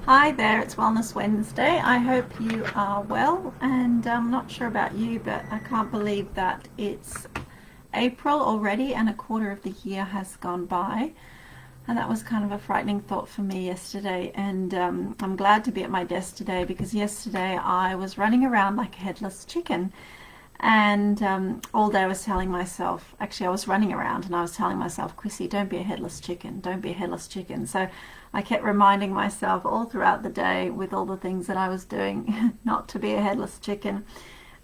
Hi there, it's Wellness Wednesday. I hope you are well, and I'm not sure about you, but I can't believe that it's April already and a quarter of the year has gone by. And that was kind of a frightening thought for me yesterday, and I'm glad to be at my desk today because yesterday I was running around like a headless chicken. And all day I was telling myself, actually I was running around and I was telling myself, Chrissy, don't be a headless chicken, don't be a headless chicken. So I kept reminding myself all throughout the day with all the things that I was doing not to be a headless chicken.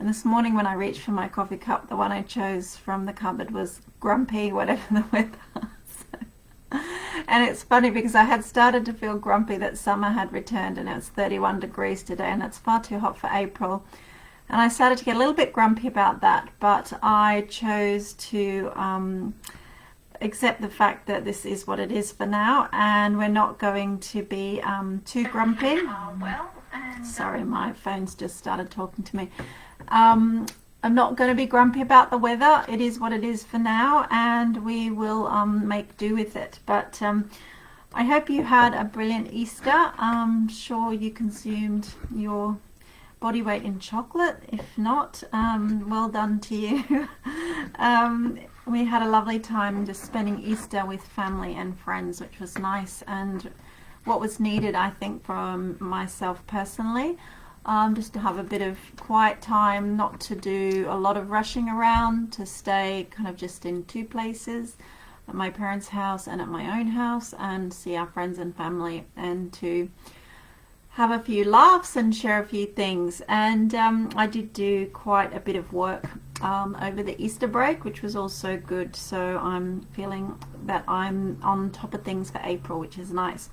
And this morning when I reached for my coffee cup, the one I chose from the cupboard was grumpy, whatever the weather. And it's funny because I had started to feel grumpy that summer had returned and it's 31 degrees today and it's far too hot for April. And I started to get a little bit grumpy about that, but I chose to accept the fact that this is what it is for now, and we're not going to be too grumpy. Sorry, my phone's just started talking to me. I'm not going to be grumpy about the weather. It is what it is for now, and we will make do with it. But I hope you had a brilliant Easter. I'm sure you consumed your body weight in chocolate. If not, well done to you. We had a lovely time just spending Easter with family and friends, which was nice and what was needed, I think, from myself personally. Just to have a bit of quiet time, not to do a lot of rushing around, to stay kind of just in two places, at my parents' house and at my own house, and see our friends and family, and to have a few laughs and share a few things. And I did do quite a bit of work over the Easter break, which was also good. So I'm feeling that I'm on top of things for April, which is nice.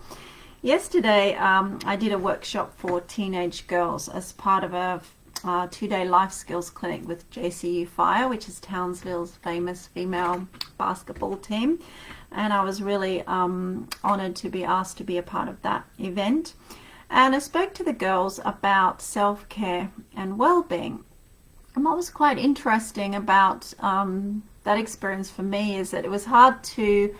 Yesterday I did a workshop for teenage girls as part of a 2-day life skills clinic with JCU Fire, which is Townsville's famous female basketball team. And I was really honored to be asked to be a part of that event. And I spoke to the girls about self-care and well-being. And what was quite interesting about that experience for me is that it was hard to,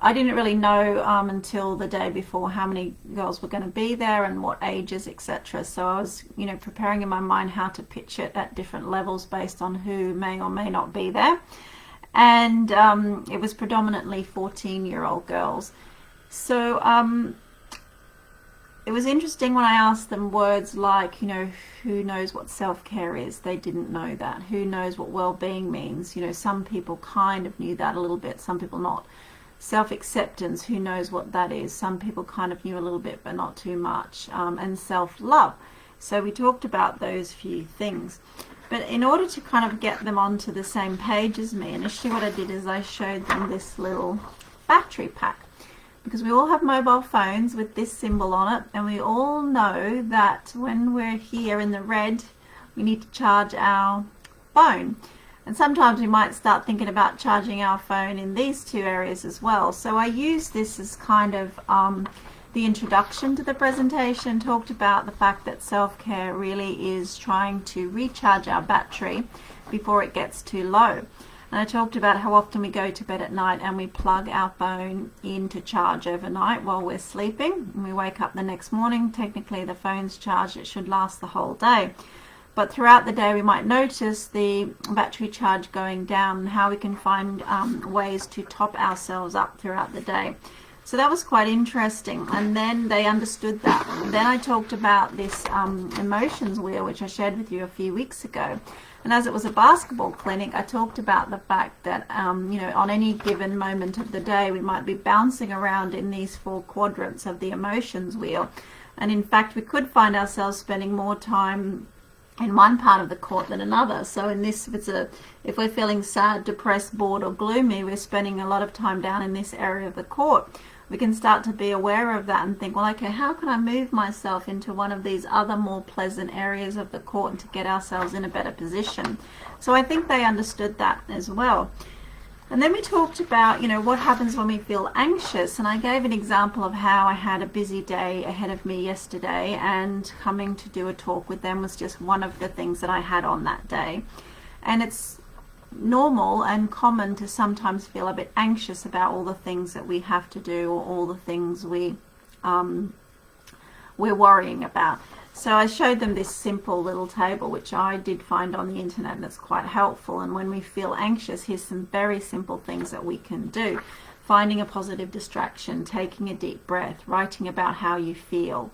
I didn't really know until the day before how many girls were going to be there and what ages, etc. So I was, preparing in my mind how to pitch it at different levels based on who may or may not be there. And it was predominantly 14-year-old girls. So it was interesting when I asked them words like, who knows what self-care is? They didn't know that. Who knows what well-being means? Some people kind of knew that a little bit, some people not. Self-acceptance, who knows what that is? Some people kind of knew a little bit, but not too much. And self-love. So we talked about those few things. But in order to kind of get them onto the same page as me, initially what I did is I showed them this little battery pack. Because we all have mobile phones with this symbol on it, and we all know that when we're here in the red, we need to charge our phone. And sometimes we might start thinking about charging our phone in these two areas as well. So I used this as kind of the introduction to the presentation, talked about the fact that self-care really is trying to recharge our battery before it gets too low. And I talked about how often we go to bed at night and we plug our phone in to charge overnight while we're sleeping. And we wake up the next morning, technically the phone's charged, it should last the whole day. But throughout the day we might notice the battery charge going down and how we can find ways to top ourselves up throughout the day. So that was quite interesting, and then they understood that. And then I talked about this emotions wheel, which I shared with you a few weeks ago. And as it was a basketball clinic, I talked about the fact that, on any given moment of the day, we might be bouncing around in these 4 quadrants of the emotions wheel. And in fact, we could find ourselves spending more time in one part of the court than another. So in this, if we're feeling sad, depressed, bored, or gloomy, we're spending a lot of time down in this area of the court. We can start to be aware of that and think, well, okay, how can I move myself into one of these other more pleasant areas of the court to get ourselves in a better position? So I think they understood that as well. And then we talked about, what happens when we feel anxious. And I gave an example of how I had a busy day ahead of me yesterday, and coming to do a talk with them was just one of the things that I had on that day. And it's normal and common to sometimes feel a bit anxious about all the things that we have to do, or all the things we we're worrying about. So I showed them this simple little table, which I did find on the internet, and it's quite helpful. And when we feel anxious, here's some very simple things that we can do. Finding a positive distraction, taking a deep breath, writing about how you feel,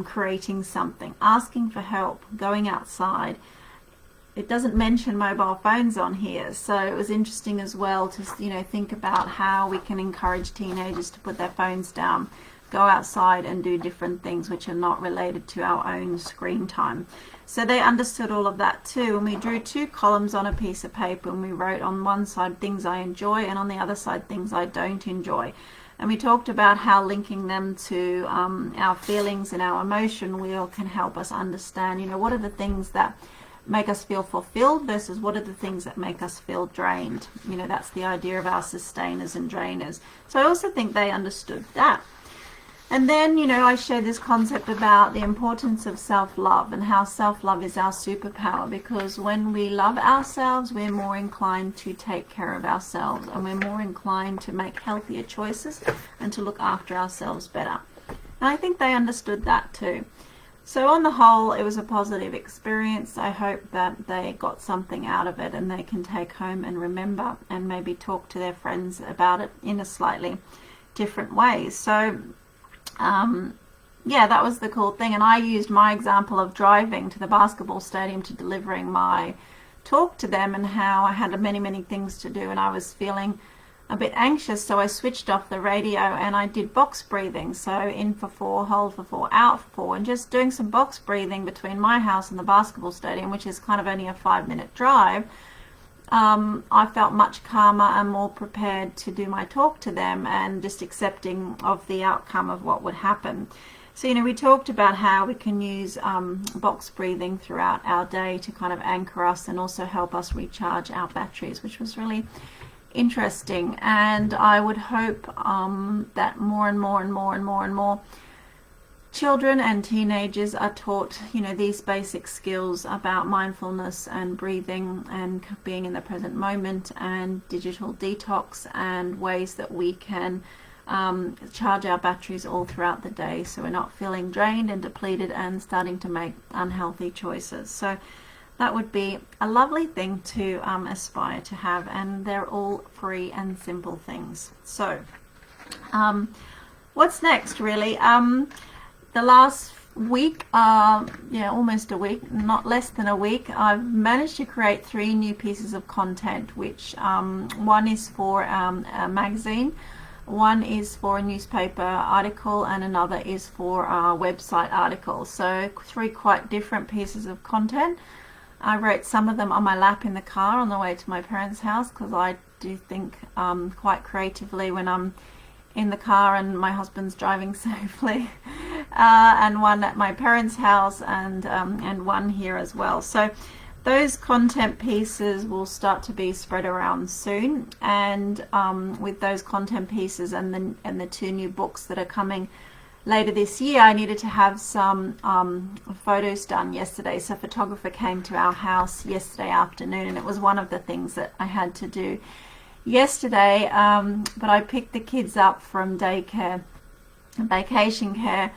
creating something, asking for help, going outside. It doesn't mention mobile phones on here, so it was interesting as well to think about how we can encourage teenagers to put their phones down, go outside and do different things which are not related to our own screen time. So they understood all of that too, and we drew 2 columns on a piece of paper, and we wrote on one side things I enjoy and on the other side things I don't enjoy. And we talked about how linking them to our feelings and our emotion wheel can help us understand, what are the things that make us feel fulfilled versus what are the things that make us feel drained. That's the idea of our sustainers and drainers. So I also think they understood that. And then, I shared this concept about the importance of self-love and how self-love is our superpower, because when we love ourselves, we're more inclined to take care of ourselves, and we're more inclined to make healthier choices and to look after ourselves better. And I think they understood that too. So on the whole, it was a positive experience. I hope that they got something out of it and they can take home and remember and maybe talk to their friends about it in a slightly different way. So yeah, that was the cool thing. And I used my example of driving to the basketball stadium to delivering my talk to them, and how I had many things to do and I was feeling a bit anxious, so I switched off the radio and I did box breathing. So in for 4, hold for 4, out for 4, and just doing some box breathing between my house and the basketball stadium, which is kind of only a 5-minute drive. I felt much calmer and more prepared to do my talk to them, and just accepting of the outcome of what would happen. So we talked about how we can use box breathing throughout our day to kind of anchor us and also help us recharge our batteries, which was really interesting. And I would hope that more and more children and teenagers are taught these basic skills about mindfulness and breathing and being in the present moment and digital detox, and ways that we can charge our batteries all throughout the day, so we're not feeling drained and depleted and starting to make unhealthy choices. So that would be a lovely thing to aspire to have, and they're all free and simple things. So what's next, really? The last week, almost a week, not less than a week, I've managed to create 3 new pieces of content, which one is for a magazine, one is for a newspaper article, and another is for a website article. So 3 quite different pieces of content. I wrote some of them on my lap in the car on the way to my parents' house, because I do think quite creatively when I'm in the car and my husband's driving safely, and one at my parents' house, and one here as well. So those content pieces will start to be spread around soon, and with those content pieces and the 2 new books that are coming later this year, I needed to have some photos done yesterday. So a photographer came to our house yesterday afternoon, and it was one of the things that I had to do yesterday, but I picked the kids up from daycare, vacation care,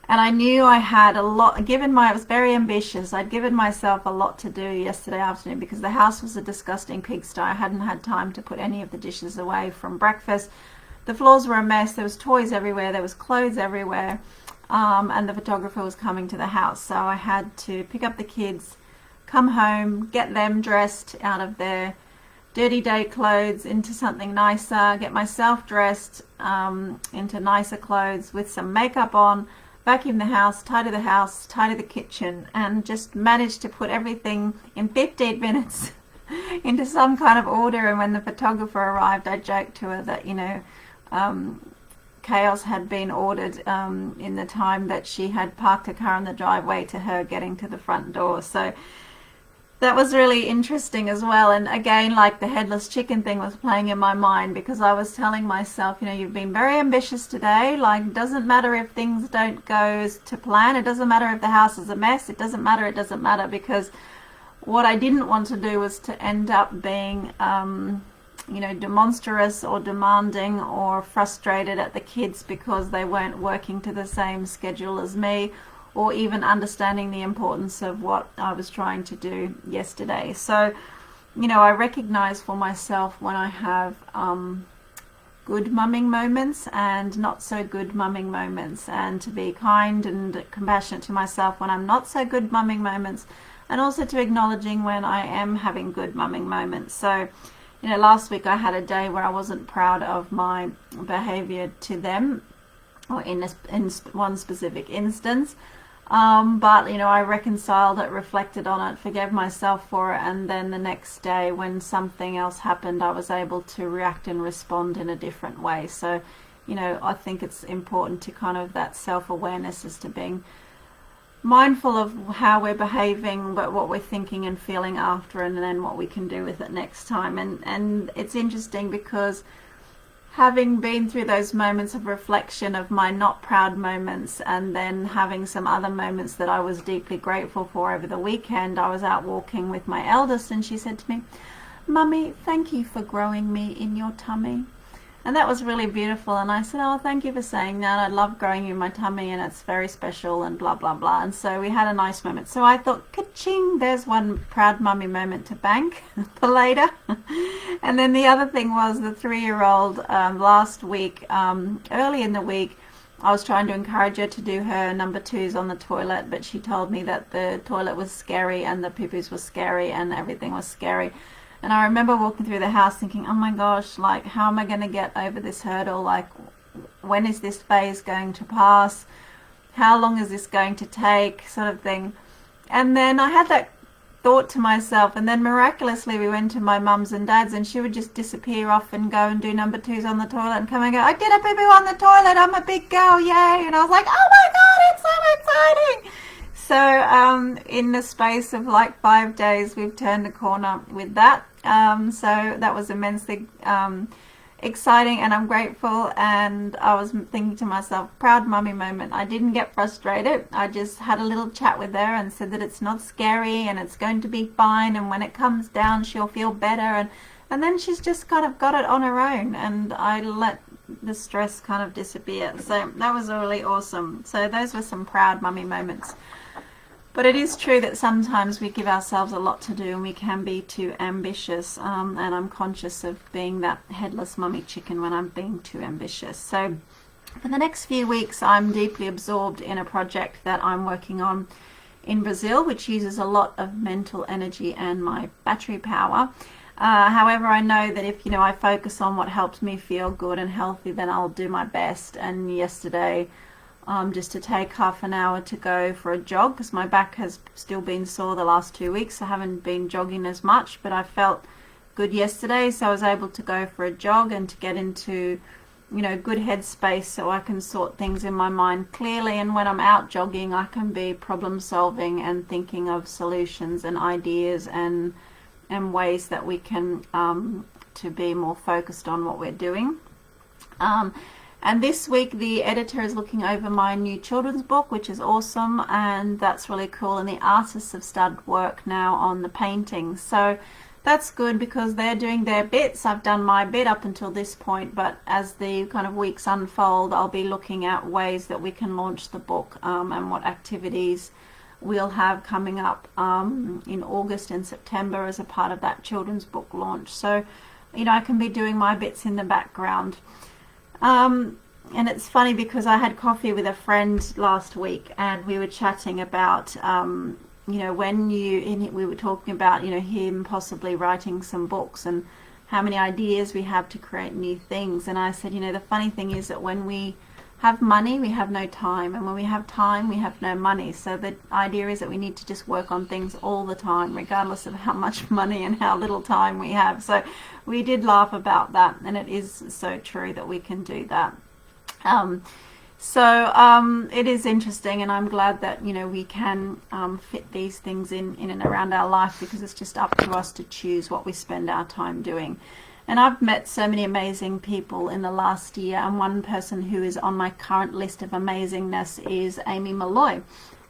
and I knew I had a lot, I was very ambitious. I'd given myself a lot to do yesterday afternoon because the house was a disgusting pigsty. I hadn't had time to put any of the dishes away from breakfast. The floors were a mess. There was toys everywhere. There was clothes everywhere, and the photographer was coming to the house. So I had to pick up the kids, come home, get them dressed out of their dirty day clothes into something nicer, get myself dressed into nicer clothes with some makeup on, vacuum the house, tidy the kitchen, and just managed to put everything in 15 minutes into some kind of order. And when the photographer arrived, I joked to her that chaos had been ordered in the time that she had parked her car in the driveway to her getting to the front door. So that was really interesting as well. And again, like the headless chicken thing was playing in my mind, because I was telling myself, you've been very ambitious today. Like, it doesn't matter if things don't go to plan. It doesn't matter if the house is a mess. It doesn't matter, because what I didn't want to do was to end up being you know, demonstrous or demanding or frustrated at the kids because they weren't working to the same schedule as me, or even understanding the importance of what I was trying to do yesterday. So, you know, I recognize for myself when I have good mumming moments and not so good mumming moments, and to be kind and compassionate to myself when I'm not so good mumming moments, and also to acknowledging when I am having good mumming moments. So, you know, last week I had a day where I wasn't proud of my behavior to them, or in one specific instance. But, you know, I reconciled it, reflected on it, forgave myself for it, and then the next day when something else happened, I was able to react and respond in a different way. So, you know, I think it's important to kind of that self-awareness as to being mindful of how we're behaving, but what we're thinking and feeling after, and then what we can do with it next time. And it's interesting because having been through those moments of reflection of my not proud moments, and then having some other moments that I was deeply grateful for over the weekend, I was out walking with my eldest and she said to me, "Mummy, thank you for growing me in your tummy." And that was really beautiful. And I said, "Oh, thank you for saying that. I love growing you in my tummy and it's very special," and blah, blah, blah. And so we had a nice moment. So I thought, ka-ching, there's one proud mummy moment to bank for later. And then the other thing was the 3-year-old last week, early in the week, I was trying to encourage her to do her number 2s on the toilet, but she told me that the toilet was scary and the poo-poos were scary and everything was scary. And I remember walking through the house thinking, oh my gosh, like, how am I going to get over this hurdle? Like, when is this phase going to pass? How long is this going to take? Sort of thing. And then I had that thought to myself, and then miraculously we went to my mum's and dad's, and she would just disappear off and go and do number 2s on the toilet and come and go, "I did a poo-poo on the toilet, I'm a big girl, yay." And I was like, oh my God, it's so exciting. So in the space of like 5 days, we've turned a corner with that. So that was immensely exciting, and I'm grateful. And I was thinking to myself, proud mummy moment. I didn't get frustrated. I just had a little chat with her and said that it's not scary and it's going to be fine, and when it comes down she'll feel better, and then she's just kind of got it on her own, and I let the stress kind of disappear. So that was really awesome. So those were some proud mummy moments. But it is true that sometimes we give ourselves a lot to do and we can be too ambitious, and I'm conscious of being that headless mummy chicken when I'm being too ambitious. So for the next few weeks I'm deeply absorbed in a project that I'm working on in Brazil, which uses a lot of mental energy and my battery power. However, I know that if, you know, I focus on what helps me feel good and healthy, then I'll do my best. And yesterday, just to take half an hour to go for a jog, because my back has still been sore the last 2 weeks. I haven't been jogging as much, but I felt good yesterday, so I was able to go for a jog and to get into, you know, good headspace so I can sort things in my mind clearly. And when I'm out jogging, I can be problem solving and thinking of solutions and ideas and ways that we can to be more focused on what we're doing. And this week the editor is looking over my new children's book, which is awesome, and that's really cool. And the artists have started work now on the painting, so that's good because they're doing their bits. I've done my bit up until this point, but as the kind of weeks unfold, I'll be looking at ways that we can launch the book, and what activities we'll have coming up in August and September as a part of that children's book launch. So, you know, I can be doing my bits in the background. And it's funny because I had coffee with a friend last week and we were chatting about, you know, we were talking about, you know, him possibly writing some books and how many ideas we have to create new things. And I said, you know, the funny thing is that when we have money, we have no time, and when we have time, we have no money. So the idea is that we need to just work on things all the time, regardless of how much money and how little time we have. So we did laugh about that, and it is so true that we can do that. It is interesting, and I'm glad that, you know, we can fit these things in and around our life, because it's just up to us to choose what we spend our time doing. And I've met so many amazing people in the last year, and one person who is on my current list of amazingness is Amy Molloy.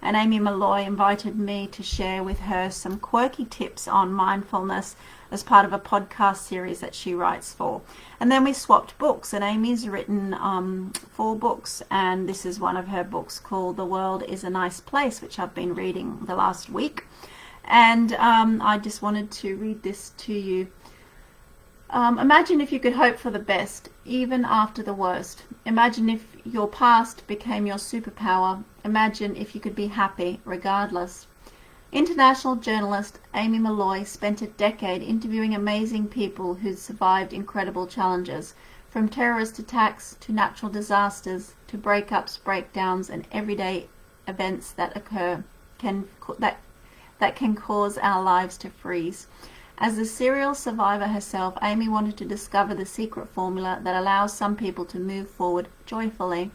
and Amy Molloy invited me to share with her some quirky tips on mindfulness as part of a podcast series that she writes for. And then we swapped books, and Amy's written 4 books, and this is one of her books called The World is a Nice Place, which I've been reading the last week. And I just wanted to read this to you. Imagine if you could hope for the best, even after the worst. Imagine if your past became your superpower. Imagine if you could be happy, regardless. International journalist Amy Molloy spent a decade interviewing amazing people who'd survived incredible challenges, from terrorist attacks to natural disasters to breakups, breakdowns, and everyday events that occur that can cause our lives to freeze. As a serial survivor herself, Amy wanted to discover the secret formula that allows some people to move forward joyfully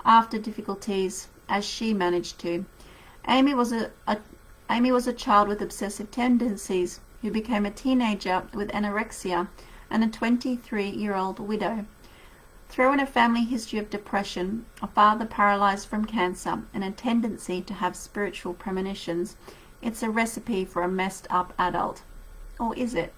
after difficulties, as she managed to. Amy was a child with obsessive tendencies who became a teenager with anorexia and a 23-year-old widow. Throw in a family history of depression, a father paralyzed from cancer, and a tendency to have spiritual premonitions. It's a recipe for a messed up adult. Or is it?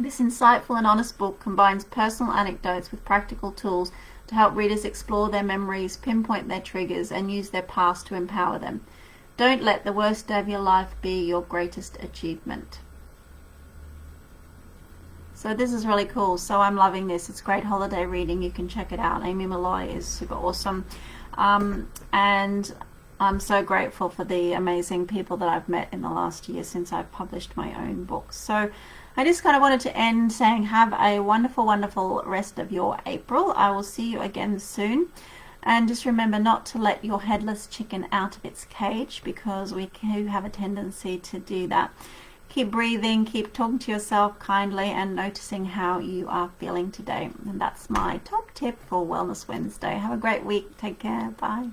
This insightful and honest book combines personal anecdotes with practical tools to help readers explore their memories, pinpoint their triggers, and use their past to empower them. Don't let the worst day of your life be your greatest achievement. So this is really cool. So I'm loving this. It's great holiday reading. You can check it out. Amy Molloy is super awesome. And I'm so grateful for the amazing people that I've met in the last year since I've published my own books. So I just kind of wanted to end saying have a wonderful, wonderful rest of your April. I will see you again soon. And just remember not to let your headless chicken out of its cage, because we do have a tendency to do that. Keep breathing, keep talking to yourself kindly, and noticing how you are feeling today. And that's my top tip for Wellness Wednesday. Have a great week. Take care. Bye.